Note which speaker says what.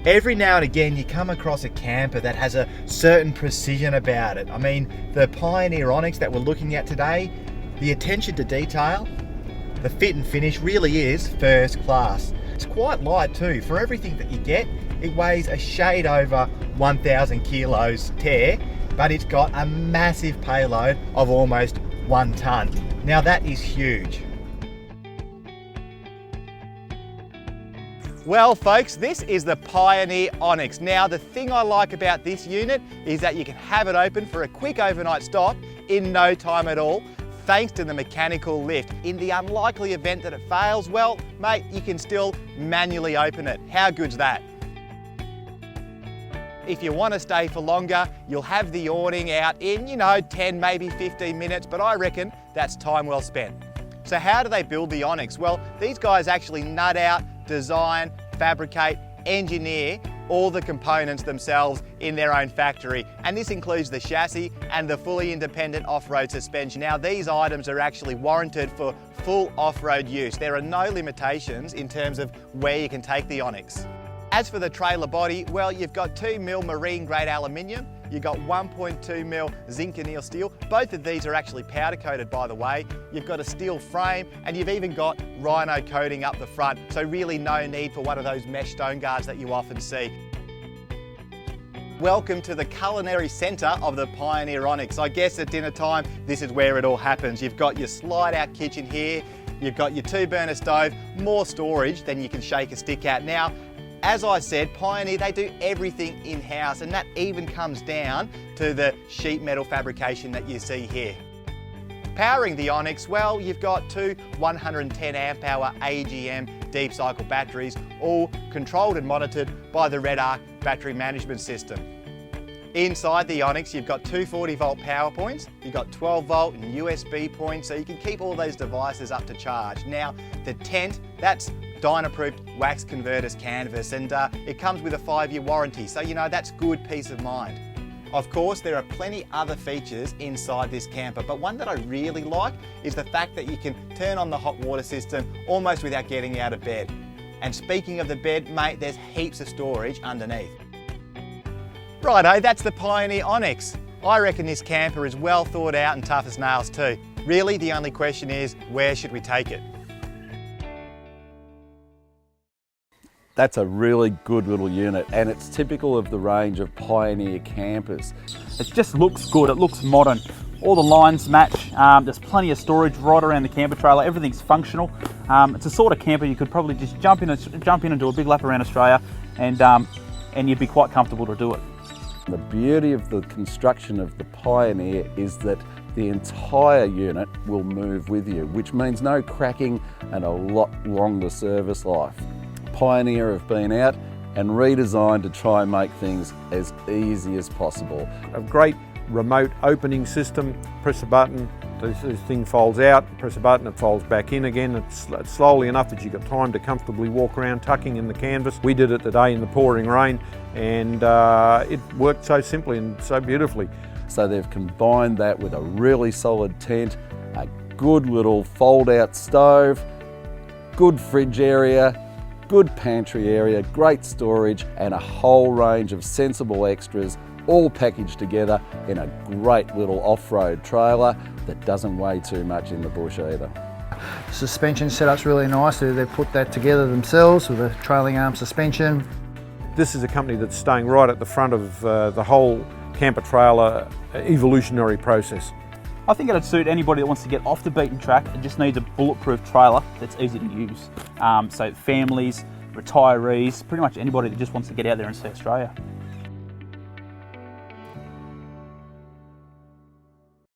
Speaker 1: Every now and again you come across a camper that has a certain precision about it. I mean, the Pioneer Onyx that we're looking at today, the attention to detail, the fit and finish really is first class. It's quite light too. For everything that you get, it weighs a shade over 1,000 kilos tear, but it's got a massive payload of almost 1 ton. Now that is huge. Well folks, this is the Pioneer Onyx. Now the thing I like about this unit is that you can have it open for a quick overnight stop in no time at all, thanks to the mechanical lift. In the unlikely event that it fails, well mate, you can still manually open it. How good's that? If you want to stay for longer, you'll have the awning out in, 10, maybe 15 minutes, but I reckon that's time well spent. So how do they build the Onyx? Well, these guys actually nut out, design, fabricate, engineer all the components themselves in their own factory. And this includes the chassis and the fully independent off-road suspension. Now these items are actually warranted for full off-road use. There are no limitations in terms of where you can take the Onyx. As for the trailer body, well, you've got 2mm marine grade aluminium, you've got 1.2mm zinc anneal steel. Both of these are actually powder coated, by the way. You've got a steel frame and you've even got rhino coating up the front. So really no need for one of those mesh stone guards that you often see. Welcome to the culinary centre of the Pioneer Onyx. I guess at dinner time, this is where it all happens. You've got your slide out kitchen here, you've got your 2-burner stove, more storage than you can shake a stick at. Now, as I said, Pioneer, they do everything in-house, and that even comes down to the sheet metal fabrication that you see here. Powering the Onyx, well, you've got 2 110 amp hour AGM deep cycle batteries, all controlled and monitored by the Red Arc battery management system. Inside the Onyx, you've got 2 40-volt power points, you've got 12-volt and USB points, so you can keep all those devices up to charge. Now, the tent, that's Dyna-proofed wax converters canvas, and it comes with a 5-year warranty, so that's good peace of mind. Of course, there are plenty other features inside this camper, but one that I really like is the fact that you can turn on the hot water system almost without getting out of bed. And speaking of the bed, mate, there's heaps of storage underneath. Righto, that's the Pioneer Onyx. I reckon this camper is well thought out and tough as nails too. Really, the only question is, where should we take it?
Speaker 2: That's a really good little unit, and it's typical of the range of Pioneer campers.
Speaker 3: It just looks good, it looks modern. All the lines match, there's plenty of storage right around the camper trailer, everything's functional. It's a sort of camper you could probably just jump in and do a big lap around Australia, and you'd be quite comfortable to do it.
Speaker 2: The beauty of the construction of the Pioneer is that the entire unit will move with you, which means no cracking and a lot longer service life. Pioneer have been out and redesigned to try and make things as easy as possible.
Speaker 4: A great remote opening system, press a button, this thing folds out, press a button, it folds back in again. It's slowly enough that you've got time to comfortably walk around tucking in the canvas. We did it today in the pouring rain, and it worked so simply and so beautifully.
Speaker 2: So they've combined that with a really solid tent, a good little fold-out stove, good fridge area, good pantry area, great storage, and a whole range of sensible extras, all packaged together in a great little off-road trailer that doesn't weigh too much in the bush either.
Speaker 5: Suspension setup's really nice. They've put that together themselves with a trailing arm suspension.
Speaker 4: This is a company that's staying right at the front of the whole camper trailer evolutionary process.
Speaker 3: I think it'd suit anybody that wants to get off the beaten track and just needs a bulletproof trailer that's easy to use. So families, retirees, pretty much anybody that just wants to get out there and see Australia.